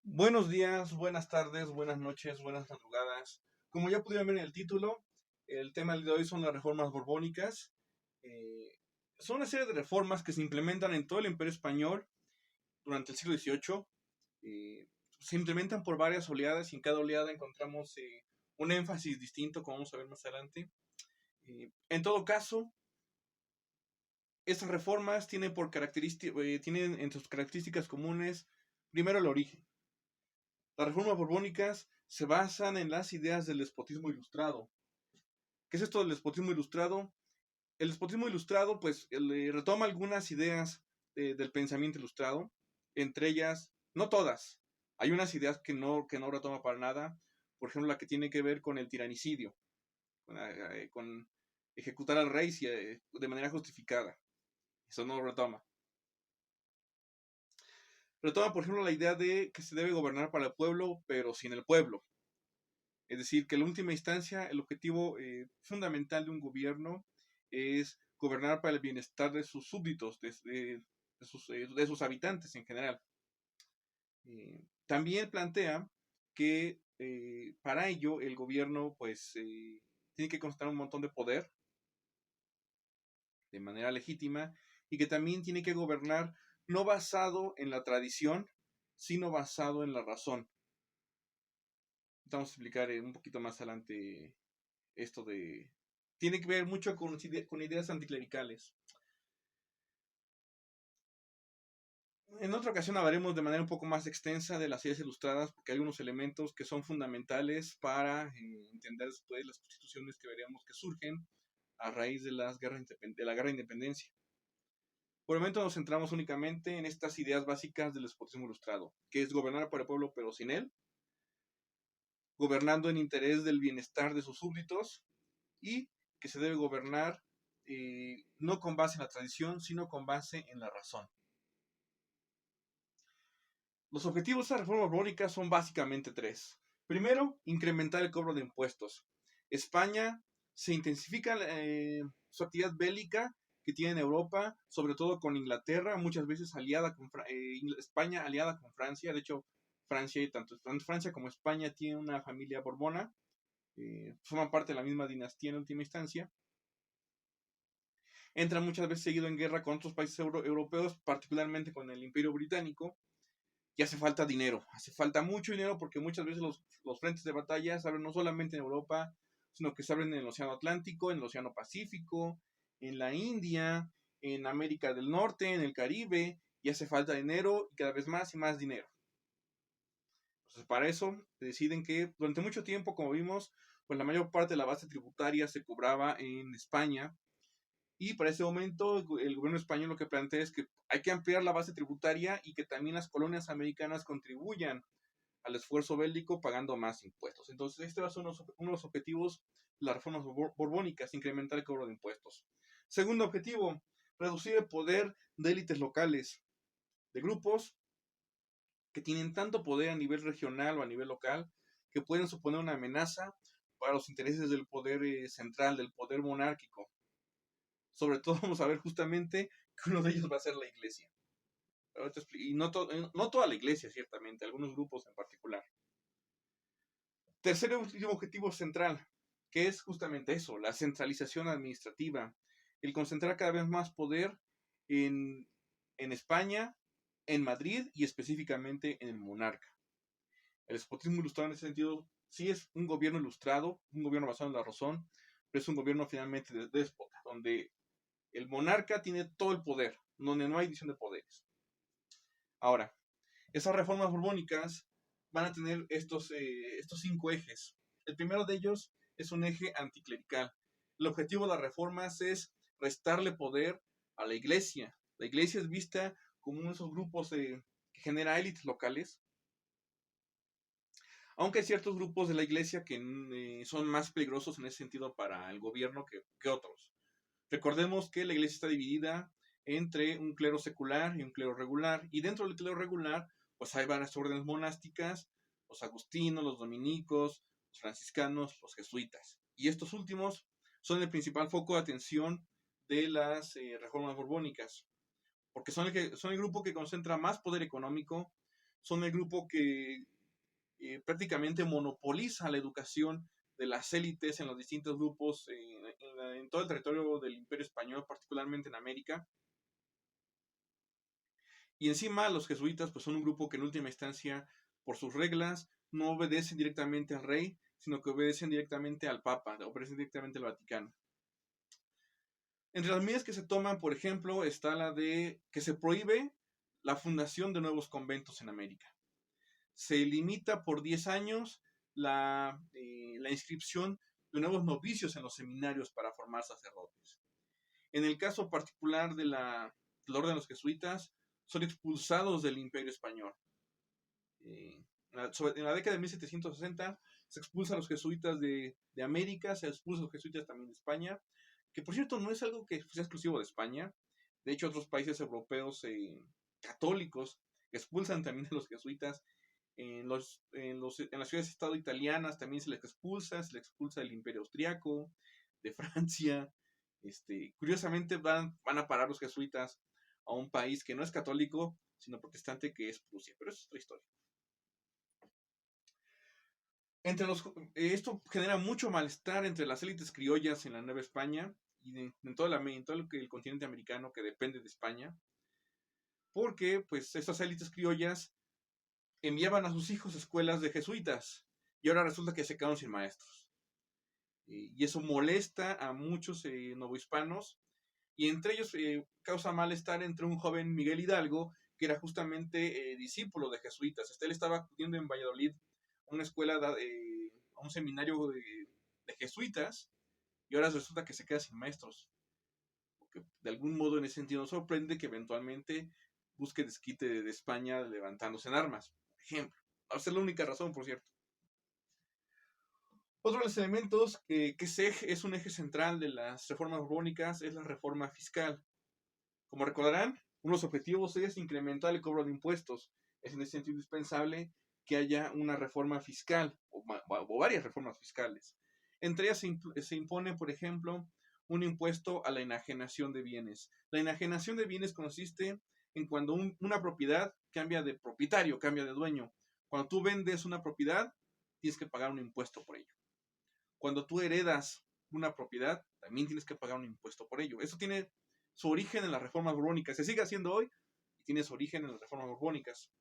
Buenos días, buenas tardes, buenas noches, buenas madrugadas. Como ya pudieron ver en el título, el tema de hoy son las reformas borbónicas. Eh, Son una serie de reformas que se implementan en todo el Imperio Español durante el siglo XVIII. Se implementan por varias oleadas y en cada oleada encontramos un énfasis distinto, como vamos a ver más adelante. En todo caso, estas reformas tienen entre sus características comunes, primero, el origen. Las reformas borbónicas se basan en las ideas del despotismo ilustrado. ¿Qué es esto del despotismo ilustrado? El despotismo ilustrado, pues, retoma algunas ideas del pensamiento ilustrado, entre ellas, no todas, hay unas ideas que no retoma para nada, por ejemplo, la que tiene que ver con el tiranicidio, con ejecutar al rey de manera justificada, eso no lo retoma. Retoma, por ejemplo, la idea de que se debe gobernar para el pueblo, pero sin el pueblo. Es decir, que en última instancia el objetivo fundamental de un gobierno es gobernar para el bienestar de sus súbditos, de sus habitantes en general. También plantea que para ello el gobierno pues tiene que concentrar un montón de poder de manera legítima y que también tiene que gobernar no basado en la tradición, sino basado en la razón. Vamos a explicar un poquito más adelante esto de... Tiene que ver mucho con ideas anticlericales. En otra ocasión hablaremos de manera un poco más extensa de las ideas ilustradas, porque hay algunos elementos que son fundamentales para entender después las constituciones que veremos que surgen a raíz de de la guerra de independencia. Por el momento nos centramos únicamente en estas ideas básicas del despotismo ilustrado, que es gobernar por el pueblo pero sin él, gobernando en interés del bienestar de sus súbditos y que se debe gobernar no con base en la tradición, sino con base en la razón. Los objetivos de esta reforma borbónica son básicamente tres. Primero, incrementar el cobro de impuestos. España se intensifica su actividad bélica que tiene en Europa, sobre todo con Inglaterra, muchas veces aliada con España aliada con Francia. De hecho, tanto Francia como España tienen una familia borbona, forman parte de la misma dinastía en última instancia. Entra muchas veces seguido en guerra con otros países europeos, particularmente con el Imperio Británico, y hace falta dinero, hace falta mucho dinero porque muchas veces los frentes de batalla se abren no solamente en Europa, sino que se abren en el Océano Atlántico, en el Océano Pacífico, en la India, en América del Norte, en el Caribe, y hace falta dinero y cada vez más y más dinero. Entonces, para eso deciden que durante mucho tiempo, como vimos, pues la mayor parte de la base tributaria se cobraba en España. Y para ese momento el gobierno español lo que plantea es que hay que ampliar la base tributaria y que también las colonias americanas contribuyan al esfuerzo bélico pagando más impuestos. Entonces este va a ser uno de los objetivos de las reformas borbónicas, incrementar el cobro de impuestos. Segundo objetivo, reducir el poder de élites locales, de grupos que tienen tanto poder a nivel regional o a nivel local que pueden suponer una amenaza para los intereses del poder central, del poder monárquico. Sobre todo vamos a ver justamente que uno de ellos va a ser la iglesia. Y no toda la iglesia, ciertamente, algunos grupos en particular. Tercer objetivo central, que es justamente eso, la centralización administrativa, el concentrar cada vez más poder en, en España, en Madrid y específicamente en el monarca. El despotismo ilustrado en ese sentido sí es un gobierno ilustrado, un gobierno basado en la razón, pero es un gobierno finalmente déspota, donde el monarca tiene todo el poder, donde no hay división de poderes. Ahora, esas reformas borbónicas van a tener estos 5 ejes. El primero de ellos es un eje anticlerical. El objetivo de las reformas es restarle poder a la iglesia. La iglesia es vista como uno de esos grupos que genera élites locales, aunque hay ciertos grupos de la iglesia que son más peligrosos en ese sentido para el gobierno que otros. Recordemos que la iglesia está dividida entre un clero secular y un clero regular, y dentro del clero regular pues hay varias órdenes monásticas, los agustinos, los dominicos, los franciscanos, los jesuitas, y estos últimos son el principal foco de atención de las reformas borbónicas, porque son el grupo que concentra más poder económico, son el grupo que prácticamente monopoliza la educación de las élites en los distintos grupos en todo el territorio del Imperio Español, particularmente en América. Y encima los jesuitas pues son un grupo que en última instancia, por sus reglas, no obedecen directamente al rey, sino que obedecen directamente al Papa, obedecen directamente al Vaticano. Entre las medidas que se toman, por ejemplo, está la de que se prohíbe la fundación de nuevos conventos en América. Se limita por 10 años la inscripción de nuevos novicios en los seminarios para formar sacerdotes. En el caso particular de la orden de los jesuitas, son expulsados del Imperio Español. En la década de 1760 se expulsa a los jesuitas de América, se expulsa a los jesuitas también de España, que por cierto no es algo que sea exclusivo de España. De hecho, otros países europeos católicos expulsan también a los jesuitas. En las ciudades-estado italianas también se les expulsa del Imperio Austriaco, de Francia. Curiosamente van a parar los jesuitas a un país que no es católico, sino protestante, que es Prusia, pero eso es otra historia. Esto genera mucho malestar entre las élites criollas en la Nueva España y en todo el continente americano que depende de España, porque pues estas élites criollas enviaban a sus hijos a escuelas de jesuitas y ahora resulta que se quedaron sin maestros. Y eso molesta a muchos novohispanos, y entre ellos causa malestar entre un joven Miguel Hidalgo, que era justamente discípulo de jesuitas. Él estaba acudiendo en Valladolid a una escuela, a un seminario de jesuitas, y ahora resulta que se queda sin maestros. Porque de algún modo en ese sentido nos sorprende que eventualmente busque desquite de España levantándose en armas, por ejemplo. Va a ser la única razón, por cierto. Otro de los elementos que es un eje central de las reformas borbónicas es la reforma fiscal. Como recordarán, uno de los objetivos es incrementar el cobro de impuestos. Es en ese sentido indispensable que haya una reforma fiscal o varias reformas fiscales. Entre ellas se impone, por ejemplo, un impuesto a la enajenación de bienes. La enajenación de bienes consiste en cuando una propiedad cambia de propietario, cambia de dueño. Cuando tú vendes una propiedad, tienes que pagar un impuesto por ello. Cuando tú heredas una propiedad, también tienes que pagar un impuesto por ello. Eso tiene su origen en las reformas borbónicas. Se sigue haciendo hoy y tiene su origen en las reformas borbónicas.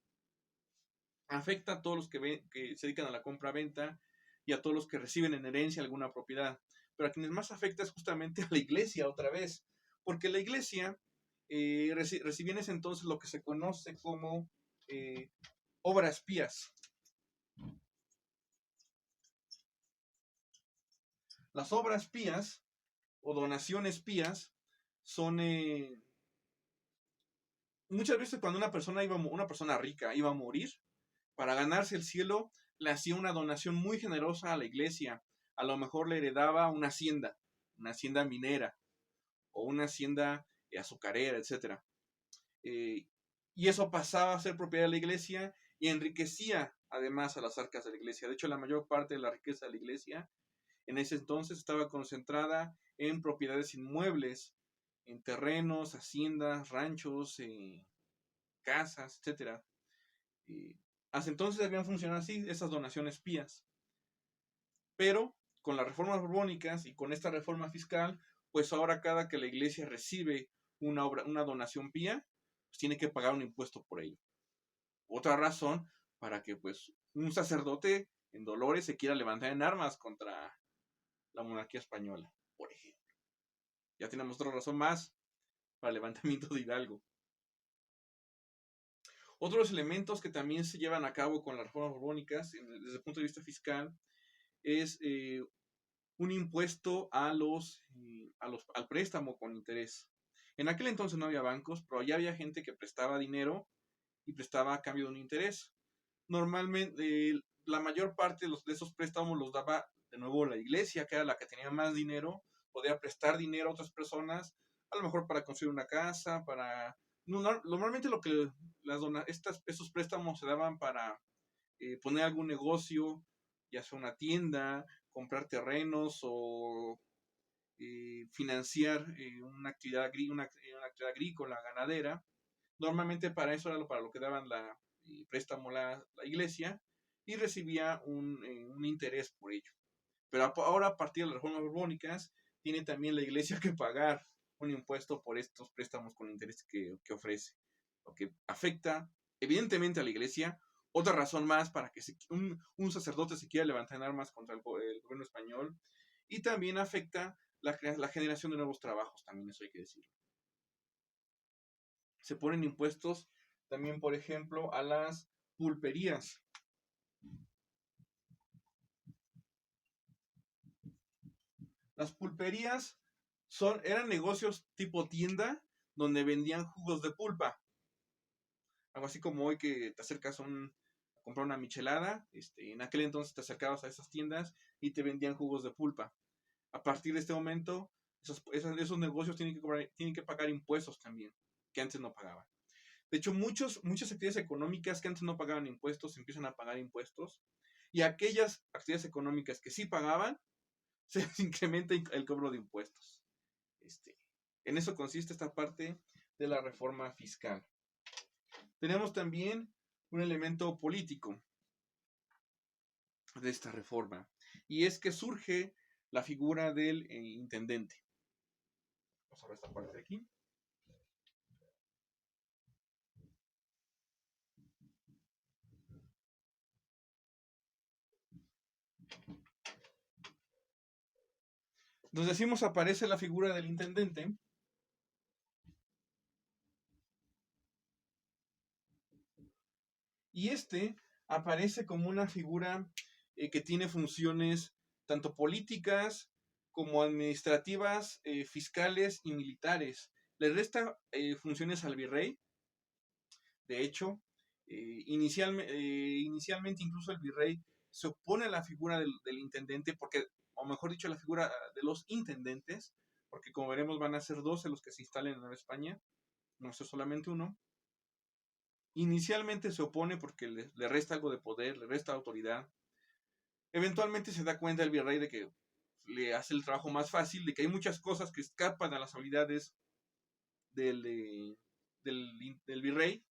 Afecta a todos los que se dedican a la compra-venta y a todos los que reciben en herencia alguna propiedad. Pero a quienes más afecta es justamente a la iglesia otra vez. Porque la iglesia recibía en ese entonces lo que se conoce como obras pías. Las obras pías o donaciones pías son muchas veces cuando una persona rica iba a morir, para ganarse el cielo, le hacía una donación muy generosa a la iglesia. A lo mejor le heredaba una hacienda minera o una hacienda azucarera, etc. Y eso pasaba a ser propiedad de la iglesia y enriquecía además a las arcas de la iglesia. De hecho, la mayor parte de la riqueza de la iglesia en ese entonces estaba concentrada en propiedades inmuebles, en terrenos, haciendas, ranchos, casas, etc. Hasta entonces habían funcionado así esas donaciones pías. Pero con las reformas borbónicas y con esta reforma fiscal, pues ahora cada que la iglesia recibe una donación pía, pues tiene que pagar un impuesto por ello. Otra razón para que pues un sacerdote en Dolores se quiera levantar en armas contra la monarquía española, por ejemplo. Ya tenemos otra razón más para el levantamiento de Hidalgo. Otros elementos que también se llevan a cabo con las reformas borbónicas desde el punto de vista fiscal es un impuesto al préstamo con interés. En aquel entonces no había bancos, pero ya había gente que prestaba dinero y prestaba a cambio de un interés. Normalmente la mayor parte de esos préstamos los daba de nuevo la iglesia, que era la que tenía más dinero, podía prestar dinero a otras personas, a lo mejor para construir una casa, normalmente esos préstamos se daban para poner algún negocio, ya sea una tienda, comprar terrenos o financiar una actividad agrícola, ganadera. Normalmente para eso era para lo que daban préstamo la iglesia y recibía un interés por ello. Pero ahora, a partir de las reformas borbónicas, tiene también la iglesia que pagar un impuesto por estos préstamos con interés que ofrece, lo que afecta evidentemente a la iglesia. Otra razón más para que un sacerdote se quiera levantar en armas contra el gobierno español, y también afecta la generación de nuevos trabajos, también eso hay que decirlo. Se ponen impuestos también, por ejemplo, a las pulperías. Las pulperías eran negocios tipo tienda donde vendían jugos de pulpa. Algo así como hoy que te acercas a comprar una michelada, en aquel entonces te acercabas a esas tiendas y te vendían jugos de pulpa. A partir de este momento, esos negocios tienen que pagar impuestos también, que antes no pagaban. De hecho, muchas actividades económicas que antes no pagaban impuestos empiezan a pagar impuestos, y aquellas actividades económicas que sí pagaban, se incrementa el cobro de impuestos. En eso consiste esta parte de la reforma fiscal. Tenemos también un elemento político de esta reforma, y es que surge la figura del intendente. Vamos a ver esta parte de aquí. Nos decimos, aparece la figura del intendente. Y aparece como una figura que tiene funciones tanto políticas como administrativas, fiscales y militares. Le resta funciones al virrey. De hecho, inicialmente incluso el virrey se opone a la figura del intendente, porque, o mejor dicho, a la figura de los intendentes, porque como veremos van a ser 12 los que se instalen en Nueva España, no es solamente uno. Inicialmente se opone porque le resta algo de poder, le resta autoridad. Eventualmente se da cuenta el virrey de que le hace el trabajo más fácil, de que hay muchas cosas que escapan a las habilidades del virrey,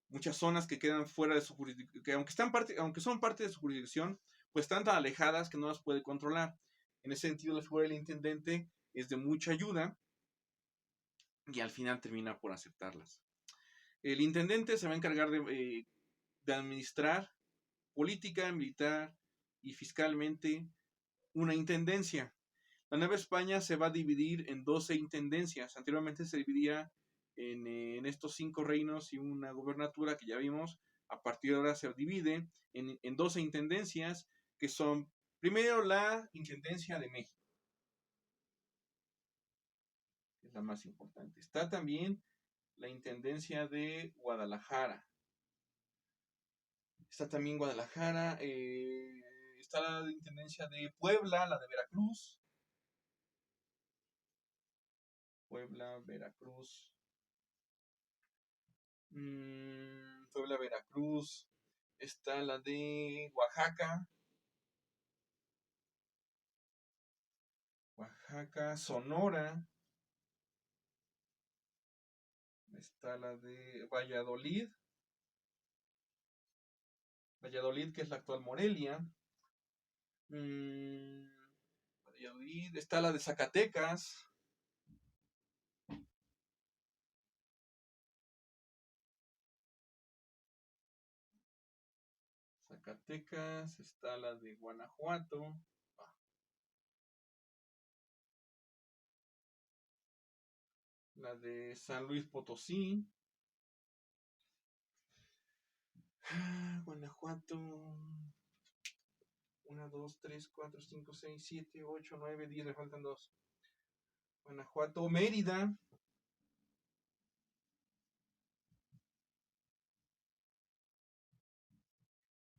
muchas zonas que quedan fuera de su jurisdicción, que aunque son parte de su jurisdicción, pues están tan alejadas que no las puede controlar. En ese sentido, la figura del intendente es de mucha ayuda, y al final termina por aceptarlas. El intendente se va a encargar de administrar política, militar y fiscalmente una intendencia. La Nueva España se va a dividir en 12 intendencias. Anteriormente se dividía en estos 5 reinos y una gobernatura que ya vimos. A partir de ahora se divide en 12 intendencias, que son primero la Intendencia de México, que es la más importante. Está también la Intendencia de Guadalajara. Está también Guadalajara. Está la Intendencia de Puebla, la de Veracruz. Puebla, Veracruz. Puebla, Veracruz. Está la de Oaxaca. Oaxaca, Sonora. Está la de Valladolid. Valladolid, que es la actual Morelia. Valladolid. Está la de Zacatecas. Zacatecas. Está la de Guanajuato. La de San Luis Potosí. Guanajuato. 1, 2, 3, 4, 5, 6, 7, 8, 9, 10. Me faltan 2. Guanajuato, Mérida.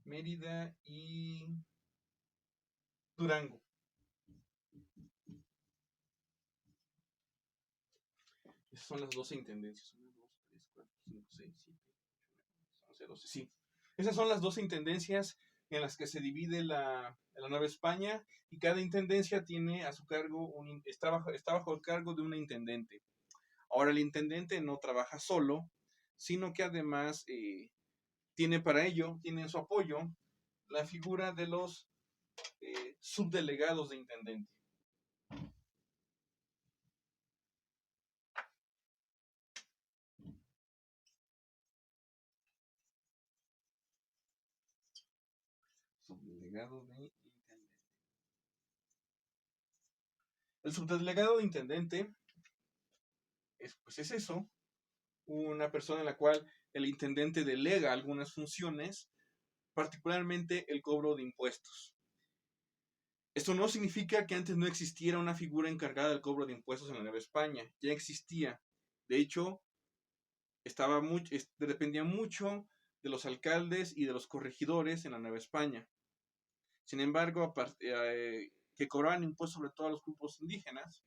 Mérida y Durango. Esas son las 12 intendencias. 1, 2, 3, 4, 5, 6, 7, 8, 9, 11, 12. Sí. Esas son las 12 intendencias en las que se divide la Nueva España, y cada intendencia tiene a su cargo, está bajo el cargo de un intendente. Ahora, el intendente no trabaja solo, sino que además tiene para ello, tiene en su apoyo la figura de los subdelegados de intendente. Subdelegado de intendente. El subdelegado de intendente es eso, una persona en la cual el intendente delega algunas funciones, particularmente el cobro de impuestos. Esto no significa que antes no existiera una figura encargada del cobro de impuestos en la Nueva España, ya existía. De hecho, dependía mucho de los alcaldes y de los corregidores en la Nueva España. Sin embargo, que cobraban impuestos sobre todo a los grupos indígenas,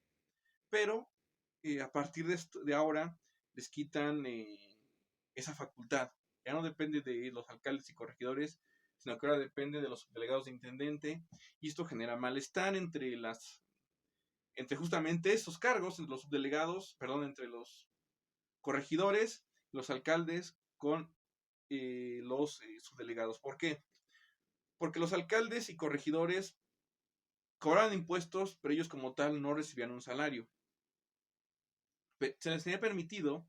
pero a partir de ahora les quitan esa facultad. Ya no depende de los alcaldes y corregidores, sino que ahora depende de los delegados de intendente, y esto genera malestar entre justamente esos cargos, entre los subdelegados, perdón, entre los corregidores, los alcaldes con los subdelegados. ¿Por qué? Porque los alcaldes y corregidores cobraban impuestos, pero ellos como tal no recibían un salario. Se les tenía permitido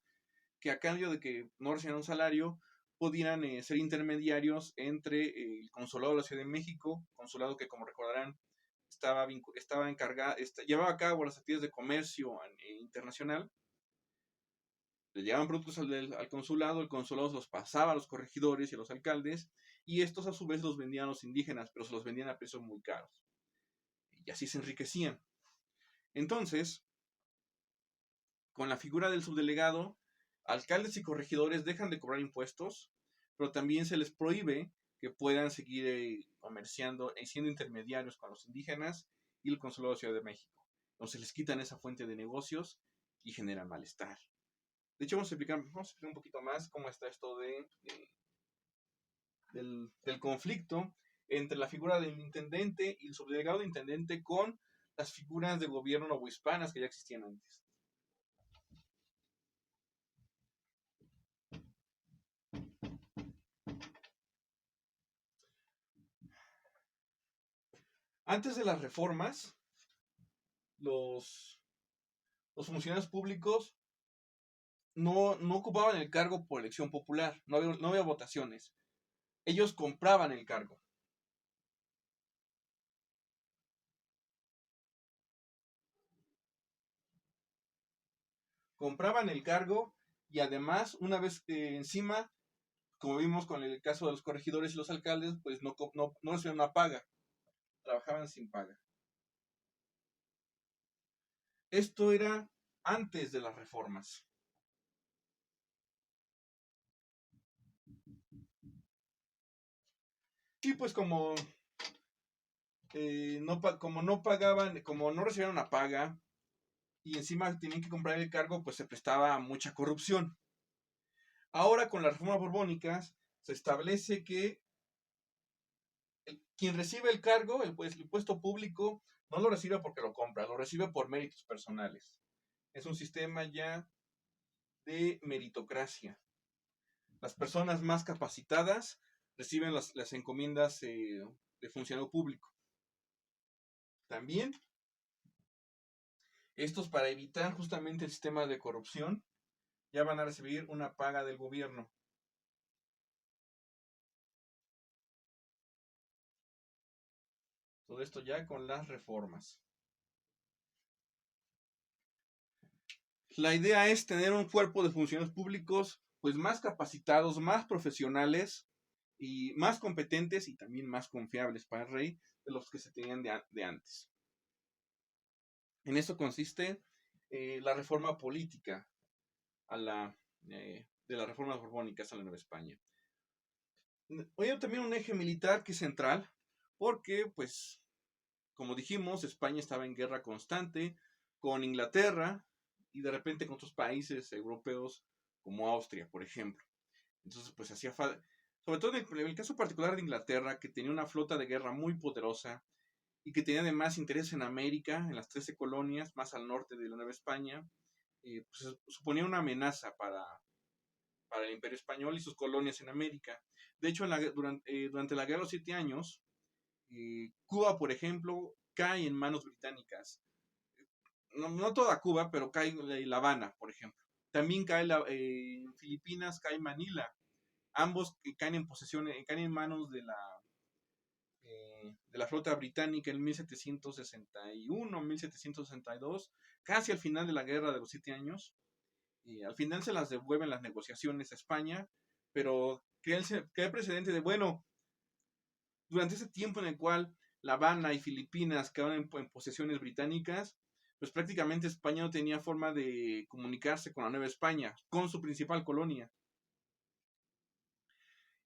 que a cambio de que no recibieran un salario, pudieran ser intermediarios entre el Consulado de la Ciudad de México, consulado que, como recordarán, estaba encargado, llevaba a cabo las actividades de comercio internacional. Le llevaban productos al consulado, el consulado se los pasaba a los corregidores y a los alcaldes, y estos a su vez los vendían a los indígenas, pero se los vendían a precios muy caros. Y así se enriquecían. Entonces, con la figura del subdelegado, alcaldes y corregidores dejan de cobrar impuestos, pero también se les prohíbe que puedan seguir comerciando y siendo intermediarios con los indígenas y el Consulado de Ciudad de México. Entonces les quitan esa fuente de negocios y generan malestar. De hecho, vamos a explicar un poquito más cómo está esto del conflicto entre la figura del intendente y el subdelegado de intendente con las figuras de gobierno novohispanas que ya existían antes. Antes de las reformas, los funcionarios públicos no ocupaban el cargo por elección popular, no había votaciones. Ellos compraban el cargo. Compraban el cargo y además, una vez encima, como vimos con el caso de los corregidores y los alcaldes, pues no recibían una paga, trabajaban sin paga. Esto era antes de las reformas. Y pues como no recibían una paga y encima tenían que comprar el cargo, pues se prestaba a mucha corrupción. Ahora con las reformas borbónicas se establece que quien recibe el cargo, el puesto público, no lo recibe porque lo compra, lo recibe por méritos personales. Es un sistema ya de meritocracia. Las personas más capacitadas reciben las encomiendas de funcionario público. También, estos para evitar justamente el sistema de corrupción, ya van a recibir una paga del gobierno. Todo esto ya con las reformas. La idea es tener un cuerpo de funcionarios públicos pues más capacitados, más profesionales y más competentes y también más confiables para el rey de los que se tenían de antes. En eso consiste la reforma política de las reformas borbónicas a la Nueva España. Hoy también un eje militar que es central, porque, pues, como dijimos, España estaba en guerra constante con Inglaterra y de repente con otros países europeos como Austria, por ejemplo. Entonces, pues hacía falta, sobre todo en el caso particular de Inglaterra, que tenía una flota de guerra muy poderosa y que tenía además interés en América, en las 13 colonias más al norte de la Nueva España, pues suponía una amenaza para el Imperio Español y sus colonias en América. De hecho, durante la Guerra de los 7 Años, Cuba, por ejemplo, cae en manos británicas. No, no toda Cuba, pero cae en La Habana, por ejemplo. También cae en Filipinas, cae Manila. Ambos caen en posesión, caen en manos de la flota británica en 1761, 1762, casi al final de la Guerra de los 7 Años. Al final se las devuelven las negociaciones a España, pero crea el precedente de, bueno, durante ese tiempo en el cual La Habana y Filipinas quedaron en posesiones británicas, pues prácticamente España no tenía forma de comunicarse con la Nueva España, con su principal colonia.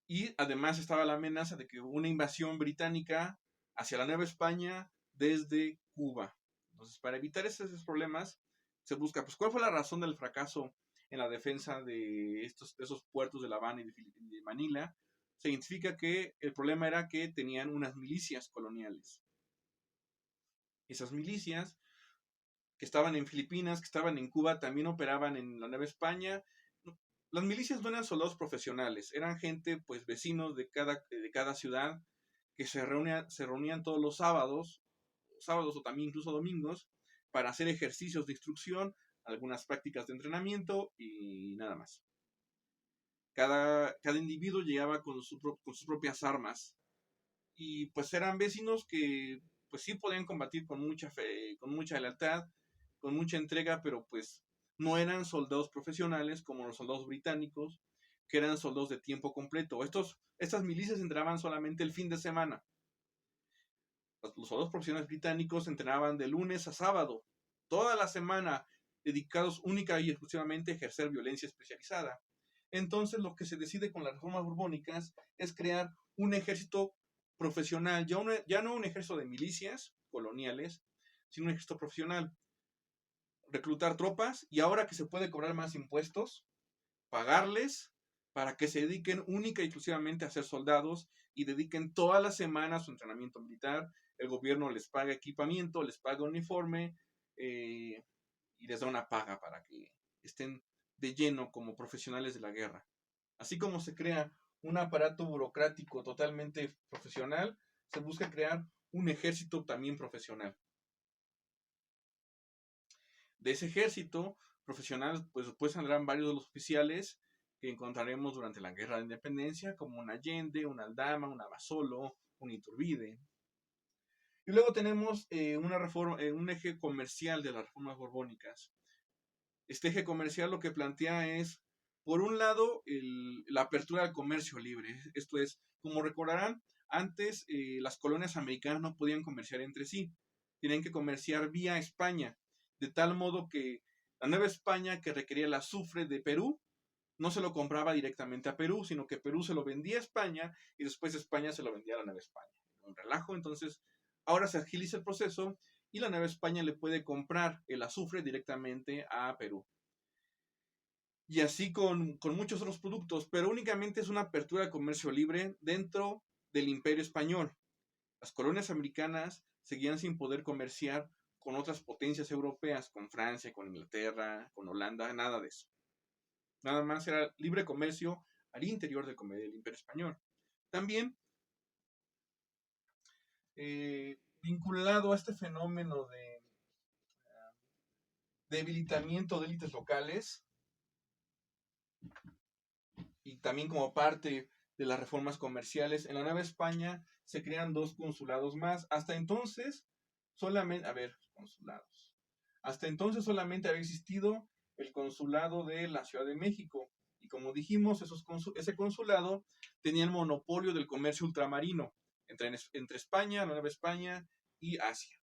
Y además estaba la amenaza de que hubo una invasión británica hacia la Nueva España desde Cuba. Entonces, para evitar esos problemas, se busca, pues, ¿cuál fue la razón del fracaso en la defensa de esos puertos de La Habana y de Manila? Se identifica que el problema era que tenían unas milicias coloniales. Esas milicias que estaban en Filipinas, que estaban en Cuba, también operaban en la Nueva España. Las milicias no eran soldados profesionales, eran gente, pues, vecinos de cada ciudad, que se reunían todos los sábados o también incluso domingos, para hacer ejercicios de instrucción, algunas prácticas de entrenamiento y nada más. Cada individuo llegaba con sus propias armas y pues eran vecinos que pues sí podían combatir con mucha fe, con mucha lealtad, con mucha entrega, pero pues no eran soldados profesionales como los soldados británicos, que eran soldados de tiempo completo. Estas milicias entraban solamente el fin de semana. Los soldados profesionales británicos entrenaban de lunes a sábado, toda la semana, dedicados única y exclusivamente a ejercer violencia especializada. Entonces, lo que se decide con las reformas borbónicas es crear un ejército profesional, ya no un ejército de milicias coloniales, sino un ejército profesional. Reclutar tropas y ahora que se puede cobrar más impuestos, pagarles para que se dediquen única y exclusivamente a ser soldados y dediquen toda la semana a su entrenamiento militar. El gobierno les paga equipamiento, les paga uniforme y les da una paga para que estén de lleno como profesionales de la guerra. Así como se crea un aparato burocrático totalmente profesional, se busca crear un ejército también profesional. De ese ejército profesional, pues después saldrán varios de los oficiales que encontraremos durante la Guerra de Independencia, como un Allende, un Aldama, un Abasolo, un Iturbide. Y luego tenemos un eje comercial de las reformas borbónicas. Este eje comercial lo que plantea es, por un lado, la apertura al comercio libre. Esto es, como recordarán, antes las colonias americanas no podían comerciar entre sí, tenían que comerciar vía España, de tal modo que la Nueva España, que requería el azufre de Perú, no se lo compraba directamente a Perú, sino que Perú se lo vendía a España y después España se lo vendía a la Nueva España. Un relajo, entonces ahora se agiliza el proceso y la Nueva España le puede comprar el azufre directamente a Perú. Y así con muchos otros productos, pero únicamente es una apertura de comercio libre dentro del Imperio Español. Las colonias americanas seguían sin poder comerciar con otras potencias europeas, con Francia, con Inglaterra, con Holanda, nada de eso. Nada más era libre comercio al interior del Imperio Español. También, vinculado a este fenómeno de debilitamiento de élites locales y también como parte de las reformas comerciales, en la Nueva España se crean 2 consulados más. Hasta entonces, consulados. Hasta entonces solamente había existido el consulado de la Ciudad de México. Y como dijimos, ese consulado tenía el monopolio del comercio ultramarino entre España, la Nueva España y Asia.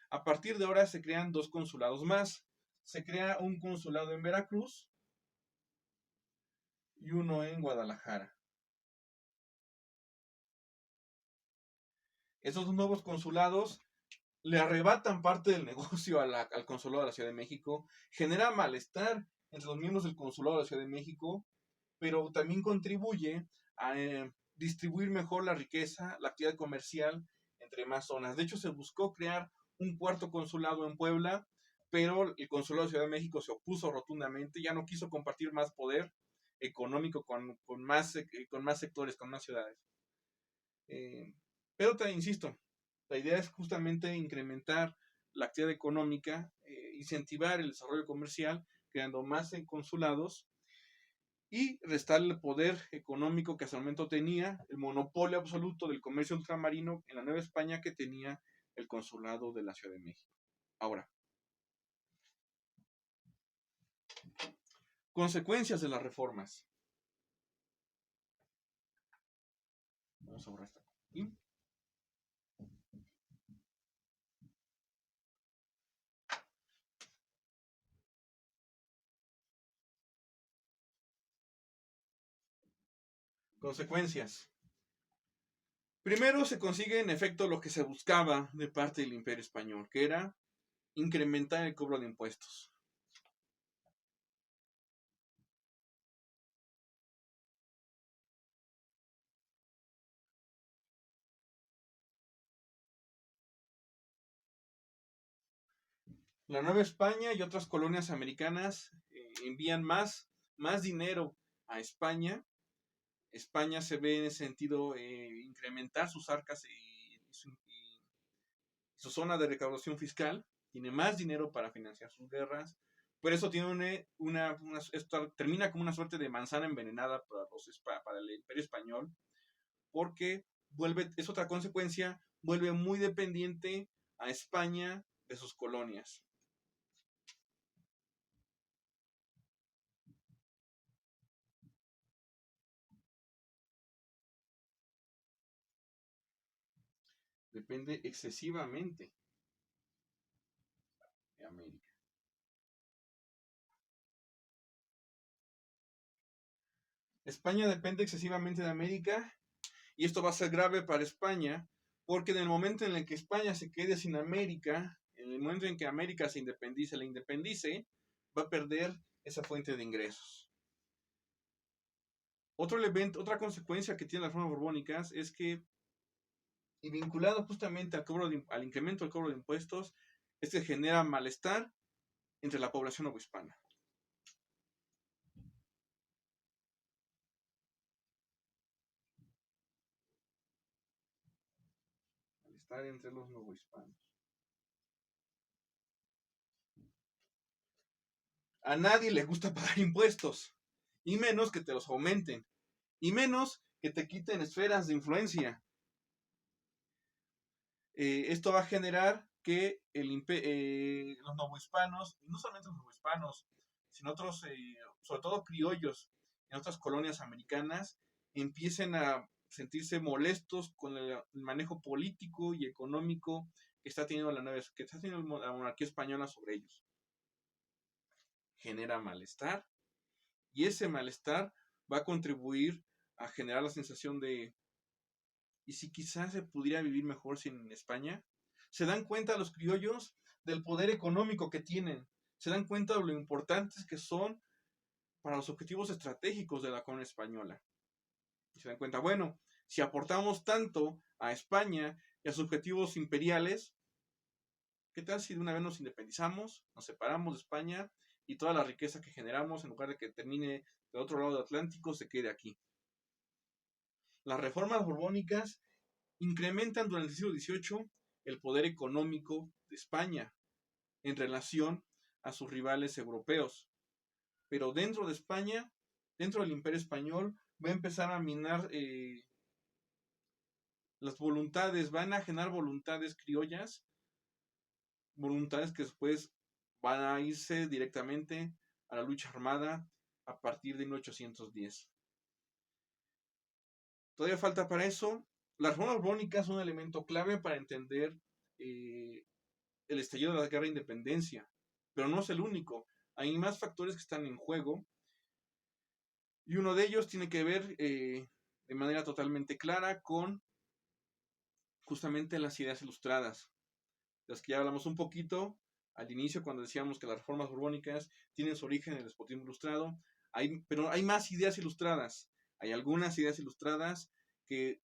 A partir de ahora se crean 2 consulados más. Se crea un consulado en Veracruz y uno en Guadalajara. Esos nuevos consulados le arrebatan parte del negocio al consulado de la Ciudad de México, genera malestar entre los miembros del consulado de la Ciudad de México, pero también contribuye a distribuir mejor la riqueza, la actividad comercial entre más zonas. De hecho, se buscó crear un 4.º consulado en Puebla, pero el consulado de Ciudad de México se opuso rotundamente, ya no quiso compartir más poder, económico con más sectores, con más ciudades. Pero te insisto, la idea es justamente incrementar la actividad económica, incentivar el desarrollo comercial, creando más consulados y restar el poder económico que hasta el momento tenía, el monopolio absoluto del comercio ultramarino en la Nueva España que tenía el consulado de la Ciudad de México. Ahora, consecuencias de las reformas. Vamos a borrar esta aquí. Consecuencias. Primero se consigue en efecto lo que se buscaba de parte del Imperio Español, que era incrementar el cobro de impuestos. La Nueva España y otras colonias americanas envían más dinero a España. España se ve en ese sentido incrementar sus arcas y su zona de recaudación fiscal, tiene más dinero para financiar sus guerras, por eso tiene esto termina como una suerte de manzana envenenada para el Imperio Español, porque es otra consecuencia, vuelve muy dependiente a España de sus colonias. Depende excesivamente de América. España depende excesivamente de América y esto va a ser grave para España porque en el momento en el que España se quede sin América, en el momento en que América se independice, va a perder esa fuente de ingresos. Otra consecuencia que tienen las reformas borbónicas es que, y vinculado justamente al incremento del cobro de impuestos, es que genera malestar entre la población novohispana. Malestar entre los novohispanos. A nadie le gusta pagar impuestos, y menos que te los aumenten, y menos que te quiten esferas de influencia. Esto va a generar que los novohispanos, y no solamente los novohispanos, sino otros, sobre todo criollos en otras colonias americanas, empiecen a sentirse molestos con el manejo político y económico que está teniendo la monarquía española sobre ellos. Genera malestar, y ese malestar va a contribuir a generar la sensación de ¿y si quizás se pudiera vivir mejor sin España? Se dan cuenta los criollos del poder económico que tienen, se dan cuenta de lo importantes que son para los objetivos estratégicos de la corona española. Y se dan cuenta, bueno, si aportamos tanto a España y a sus objetivos imperiales, ¿qué tal si de una vez nos independizamos, nos separamos de España y toda la riqueza que generamos, en lugar de que termine del otro lado del Atlántico, se quede aquí? Las reformas borbónicas incrementan durante el siglo XVIII el poder económico de España en relación a sus rivales europeos. Pero dentro de España, dentro del Imperio Español, va a empezar a minar las voluntades, van a generar voluntades criollas, voluntades que después van a irse directamente a la lucha armada a partir de 1810. Todavía falta para eso. Las reformas borbónicas son un elemento clave para entender el estallido de la guerra de independencia, pero no es el único. Hay más factores que están en juego y uno de ellos tiene que ver de manera totalmente clara con justamente las ideas ilustradas, de las que ya hablamos un poquito al inicio cuando decíamos que las reformas borbónicas tienen su origen en el despotismo ilustrado, pero hay más ideas ilustradas. Hay algunas ideas ilustradas que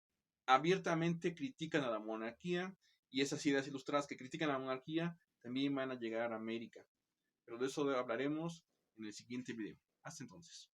abiertamente critican a la monarquía y esas ideas ilustradas que critican a la monarquía también van a llegar a América. Pero de eso hablaremos en el siguiente video. Hasta entonces.